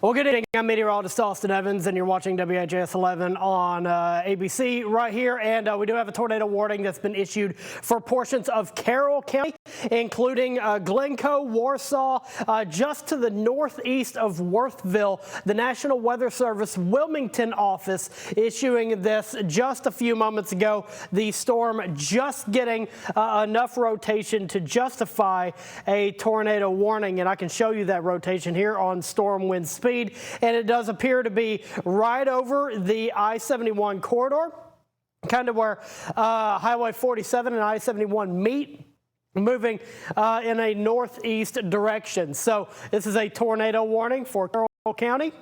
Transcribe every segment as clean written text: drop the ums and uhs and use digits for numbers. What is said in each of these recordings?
Well, good evening. I'm meteorologist Austin Evans, and you're watching WHAS 11 on ABC right here. And we do have a tornado warning that's been issued for portions of Carroll County, including Glencoe, Warsaw, just to the northeast of Worthville. The National Weather Service Wilmington office issuing this just a few moments ago. The storm just getting enough rotation to justify a tornado warning, and I can show you that rotation here on storm wind speed, and it does appear to be right over the I-71 corridor, kind of where Highway 47 and I-71 meet, moving in a northeast direction. So this is a tornado warning for Carroll County.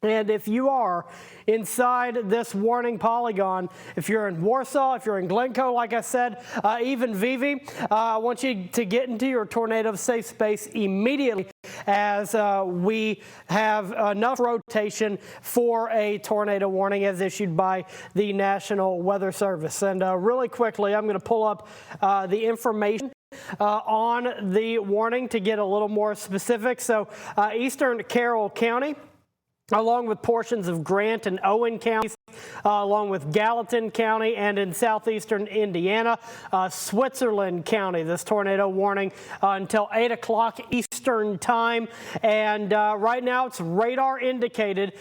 And if you are inside this warning polygon, if you're in Warsaw, if you're in Glencoe, like I said, even Vivi, I want you to get into your tornado safe space immediately, as we have enough rotation for a tornado warning as issued by the National Weather Service. And really quickly, I'm going to pull up the information on the warning to get a little more specific. So eastern Carroll County, along with portions of Grant and Owen counties, along with Gallatin County, and in southeastern Indiana, Switzerland County. This tornado warning until 8 o'clock Eastern time. And right now it's radar indicated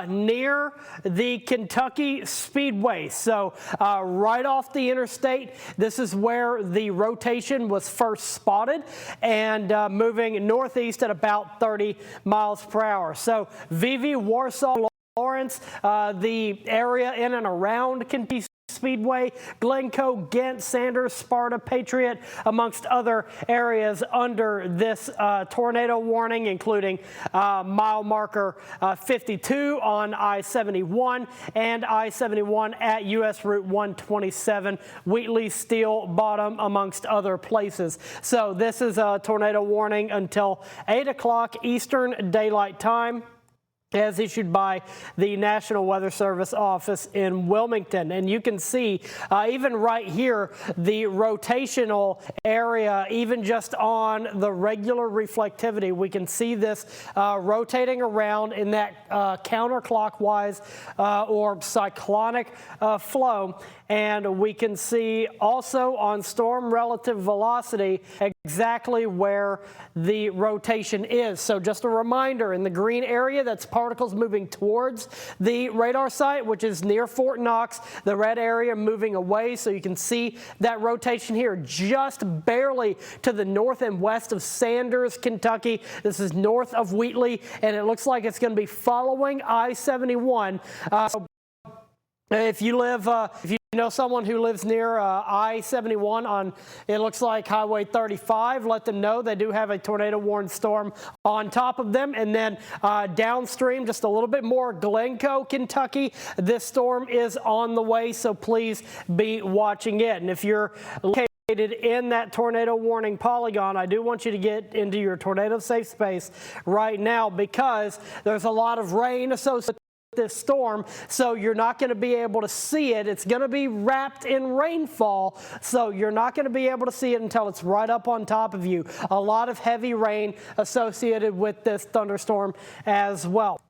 near the Kentucky Speedway. So right off the interstate, this is where the rotation was first spotted, and moving northeast at about 30 miles per hour. So Vivi, Warsaw, Lawrence, the area in and around Kentucky Speedway, Glencoe, Ghent, Sanders, Sparta, Patriot, amongst other areas under this tornado warning, including mile marker 52 on I-71 and I-71 at U.S. Route 127, Wheatley, Steel Bottom, amongst other places. So this is a tornado warning until 8 o'clock Eastern Daylight Time, as issued by the National Weather Service office in Wilmington. And you can see even right here, the rotational area, even just on the regular reflectivity, we can see this rotating around in that counterclockwise or cyclonic flow. And we can see also on storm relative velocity exactly where the rotation is. So just a reminder, in the green area, that's particles moving towards the radar site, which is near Fort Knox. The red area moving away, so you can see that rotation here just barely to the north and west of Sanders, Kentucky. This is north of Wheatley, and it looks like it's going to be following I-71. If you know someone who lives near I-71 on, it looks like Highway 35, let them know they do have a tornado warned storm on top of them. And then downstream, just a little bit more, Glencoe, Kentucky, this storm is on the way, so please be watching it. And if you're located in that tornado warning polygon, I do want you to get into your tornado safe space right now, because there's a lot of rain associated this storm, so you're not going to be able to see it. It's going to be wrapped in rainfall, so you're not going to be able to see it until it's right up on top of you. A lot of heavy rain associated with this thunderstorm as well.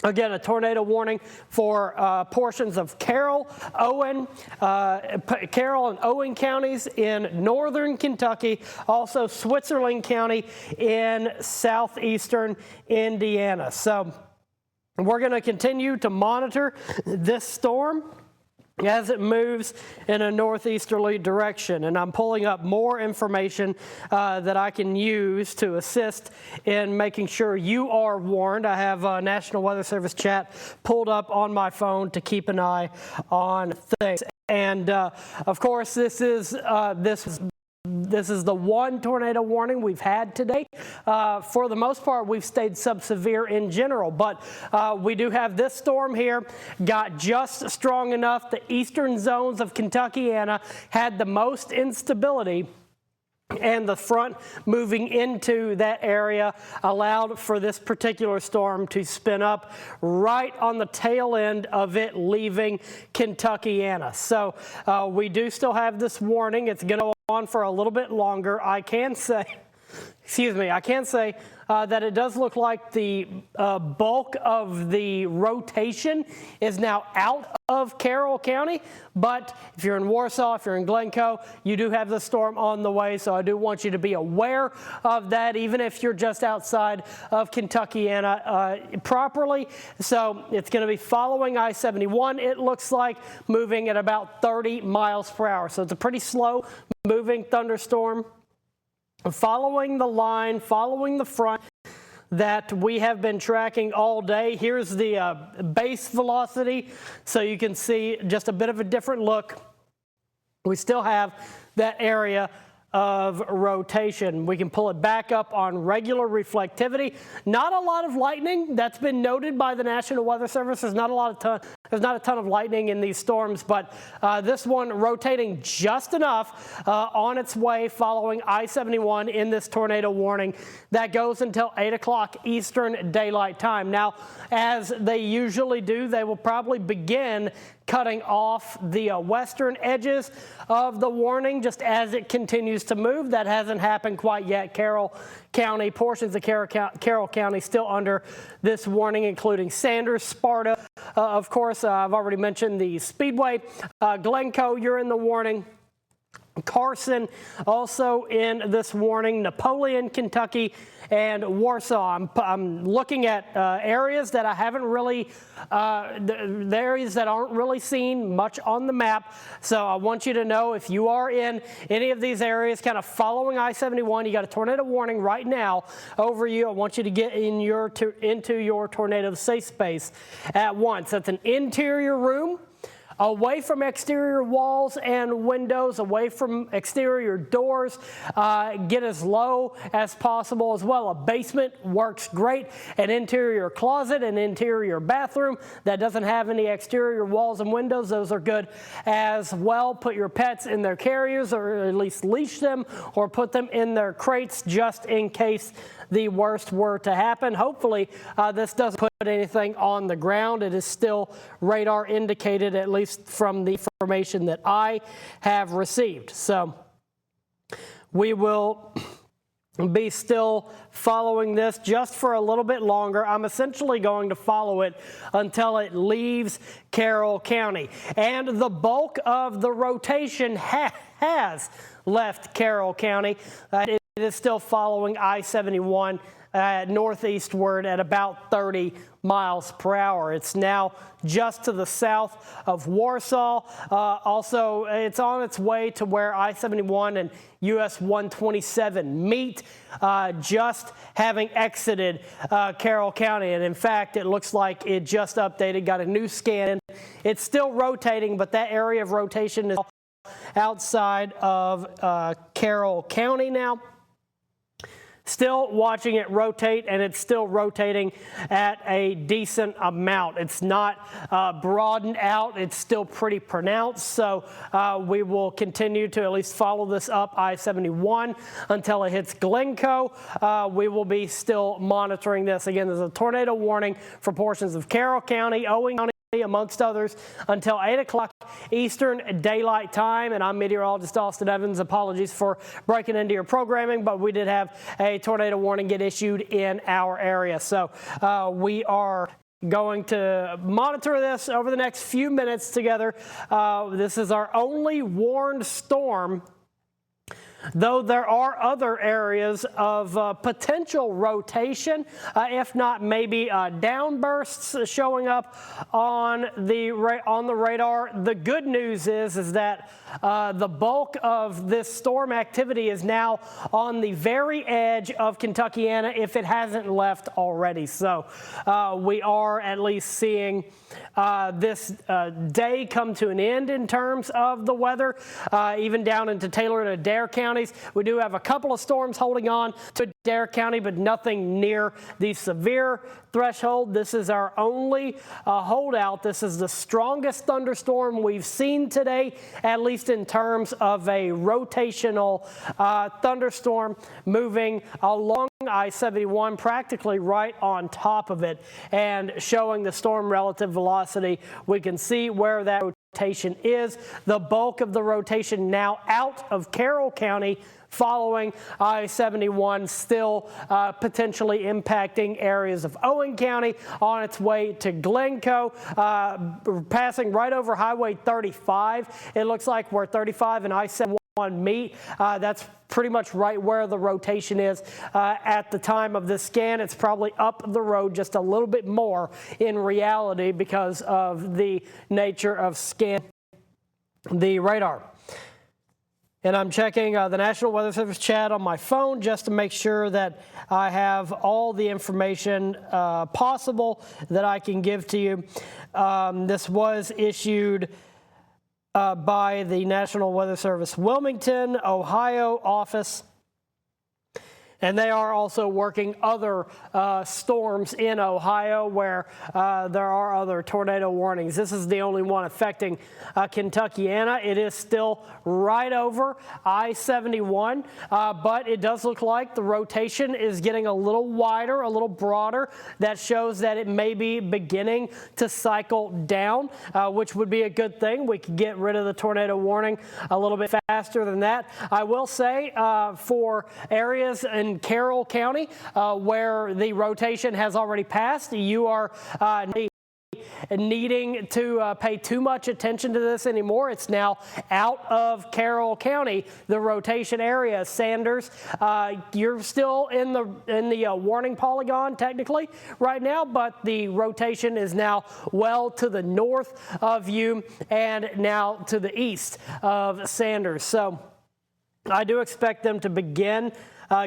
Again, a tornado warning for portions of Carroll and Owen counties in northern Kentucky, also Switzerland County in southeastern Indiana. So we're going to continue to monitor this storm as it moves in a northeasterly direction. And I'm pulling up more information that I can use to assist in making sure you are warned. I have National Weather Service chat pulled up on my phone to keep an eye on things. And of course, this is the one tornado warning we've had today. For the most part, we've stayed subsevere in general, but we do have this storm here, got just strong enough. The eastern zones of Kentuckiana had the most instability, and the front moving into that area allowed for this particular storm to spin up right on the tail end of it leaving Kentuckiana. So we do still have this warning. It's going to go on for a little bit longer. I can say excuse me, I can say that it does look like the bulk of the rotation is now out of Carroll County. But if you're in Warsaw, if you're in Glencoe, you do have the storm on the way. So I do want you to be aware of that, even if you're just outside of Kentuckiana properly. So it's going to be following I-71, it looks like, moving at about 30 miles per hour. So it's a pretty slow moving thunderstorm, following the line, following the front that we have been tracking all day. Here's the base velocity, so you can see just a bit of a different look. We still have that area of rotation. We can pull it back up on regular reflectivity. Not a lot of lightning. That's been noted by the National Weather Service. There's not a ton of lightning in these storms, but this one rotating just enough on its way following I-71 in this tornado warning that goes until 8 o'clock Eastern Daylight Time. Now, as they usually do, they will probably begin cutting off the western edges of the warning just as it continues to move. That hasn't happened quite yet. Carroll County, portions of Carroll County still under this warning, including Sanders, Sparta. Of course, I've already mentioned the Speedway. Glencoe, you're in the warning. Carson also in this warning, Napoleon, Kentucky, and Warsaw. I'm looking at areas that I haven't really, the areas that aren't really seen much on the map. So I want you to know if you are in any of these areas kind of following I-71, you got a tornado warning right now over you. I want you to get in into your tornado safe space at once. That's an interior room, away from exterior walls and windows, away from exterior doors. Get as low as possible as well. A basement works great. An interior closet, an interior bathroom that doesn't have any exterior walls and windows, those are good as well. Put your pets in their carriers, or at least leash them, or put them in their crates just in case the worst were to happen. Hopefully this doesn't put anything on the ground. It is still radar indicated, at least from the information that I have received. So we will be still following this just for a little bit longer. I'm essentially going to follow it until it leaves Carroll County. And the bulk of the rotation has left Carroll County. It is still following I-71 northeastward at about 30 miles per hour. It's now just to the south of Warsaw. Also, it's on its way to where I-71 and US 127 meet, just having exited Carroll County. And in fact, it looks like it just updated, got a new scan. It's still rotating, but that area of rotation is outside of Carroll County now. Still watching it rotate, and it's still rotating at a decent amount. It's not broadened out. It's still pretty pronounced. So we will continue to at least follow this up I-71 until it hits Glencoe. We will be still monitoring this. Again, there's a tornado warning for portions of Carroll County, Owing County, amongst others, until 8 o'clock Eastern Daylight Time. And I'm meteorologist Austin Evans. Apologies for breaking into your programming, but we did have a tornado warning get issued in our area. So we are going to monitor this over the next few minutes together. This is our only warned storm, though there are other areas of potential rotation, if not maybe downbursts showing up on the radar. The good news is that the bulk of this storm activity is now on the very edge of Kentuckiana, if it hasn't left already. So we are at least seeing this day come to an end in terms of the weather, even down into Taylor and Adair counties. We do have a couple of storms holding on to Adair County, but nothing near the severe threshold. This is our only holdout. This is the strongest thunderstorm we've seen today, at least in terms of a rotational thunderstorm moving along I-71, practically right on top of it, and showing the storm relative velocity. We can see where that rotation is. The bulk of the rotation now out of Carroll County, following I-71, still potentially impacting areas of Owen County on its way to Glencoe, passing right over Highway 35. It looks like where 35 and I-71 meet. That's pretty much right where the rotation is at the time of this scan. It's probably up the road just a little bit more in reality because of the nature of scan the radar. And I'm checking the National Weather Service chat on my phone just to make sure that I have all the information possible that I can give to you. This was issued by the National Weather Service Wilmington, Ohio office. And they are also working other storms in Ohio where there are other tornado warnings. This is the only one affecting Kentuckiana. It is still right over I-71, but it does look like the rotation is getting a little wider, a little broader. That shows that it may be beginning to cycle down, which would be a good thing. We could get rid of the tornado warning a little bit faster than that. I will say for areas in Carroll County, where the rotation has already passed, you are needing to pay too much attention to this anymore. It's now out of Carroll County, the rotation area. Sanders, you're still in the warning polygon technically right now, but the rotation is now well to the north of you and now to the east of Sanders. So I do expect them to begin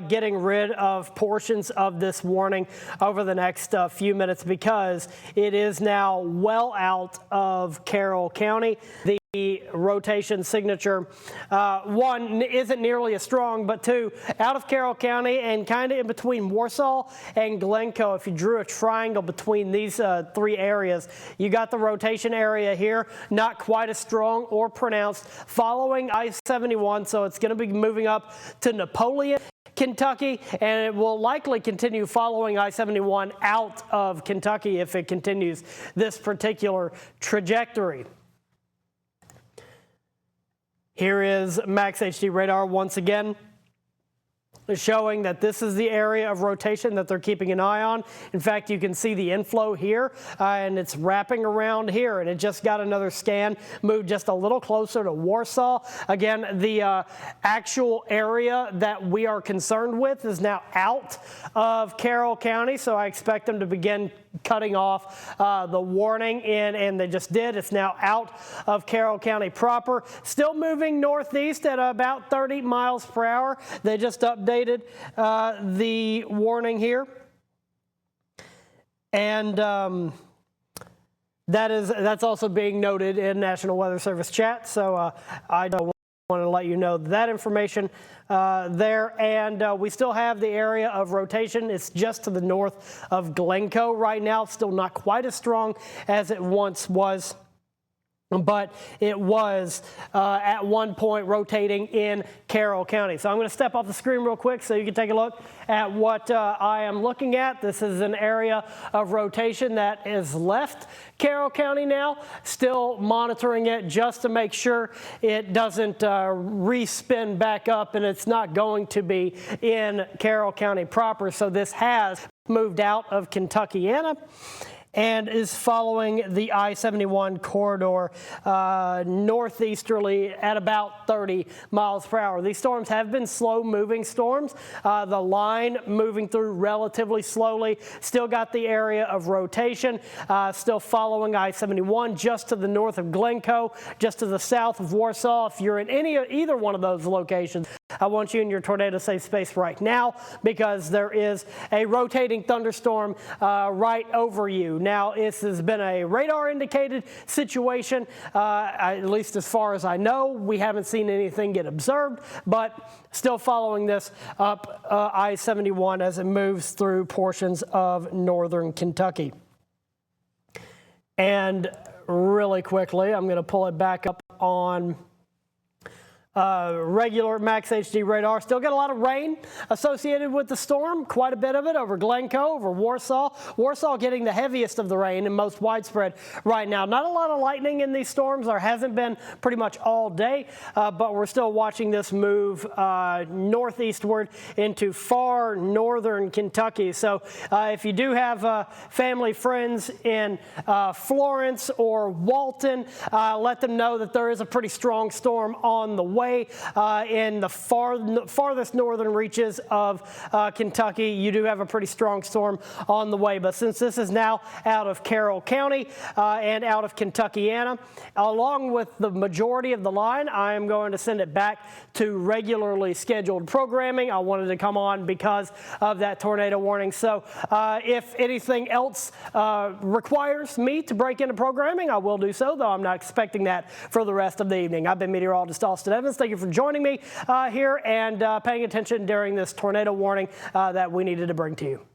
getting rid of portions of this warning over the next few minutes because it is now well out of Carroll County. The rotation signature, one, isn't nearly as strong, but two, out of Carroll County and kind of in between Warsaw and Glencoe. If you drew a triangle between these three areas, you got the rotation area here, not quite as strong or pronounced, following I-71, so it's going to be moving up to Napoleon, Kentucky, and it will likely continue following I-71 out of Kentucky if it continues this particular trajectory. Here is Max HD radar once again, showing that this is the area of rotation that they're keeping an eye on. In fact, you can see the inflow here, and it's wrapping around here, and it just got another scan, moved just a little closer to Warsaw. Again, the actual area that we are concerned with is now out of Carroll County, so I expect them to begin cutting off the warning and they just did. It's now out of Carroll County proper. Still moving northeast at about 30 miles per hour. They just updated the warning here. And that's also being noted in National Weather Service chat. So I don't want to let you know that information there. And we still have the area of rotation. It's just to the north of Glencoe right now. Still not quite as strong as it once was, but it was at one point rotating in Carroll County. So I'm going to step off the screen real quick so you can take a look at what I am looking at. This is an area of rotation that is left Carroll County now, still monitoring it just to make sure it doesn't re-spin back up, and it's not going to be in Carroll County proper. So this has moved out of Kentuckiana and is following the I-71 corridor northeasterly at about 30 miles per hour. These storms have been slow-moving storms. The line moving through relatively slowly. Still got the area of rotation. Still following I-71 just to the north of Glencoe, just to the south of Warsaw. If you're in either one of those locations, I want you in your tornado safe space right now because there is a rotating thunderstorm right over you. Now, this has been a radar indicated situation, at least as far as I know. We haven't seen anything get observed, but still following this up I-71 as it moves through portions of northern Kentucky. And really quickly, I'm going to pull it back up on regular Max HD radar. Still got a lot of rain associated with the storm, quite a bit of it over Glencoe, over Warsaw. Warsaw getting the heaviest of the rain and most widespread right now. Not a lot of lightning in these storms. There hasn't been pretty much all day, but we're still watching this move northeastward into far northern Kentucky. So if you do have family, friends in Florence or Walton, let them know that there is a pretty strong storm on the way. In the farthest northern reaches of Kentucky, you do have a pretty strong storm on the way. But since this is now out of Carroll County and out of Kentuckiana, along with the majority of the line, I am going to send it back to regularly scheduled programming. I wanted to come on because of that tornado warning. So if anything else requires me to break into programming, I will do so, though I'm not expecting that for the rest of the evening. I've been meteorologist Austin Evans. Thank you for joining me here and paying attention during this tornado warning that we needed to bring to you.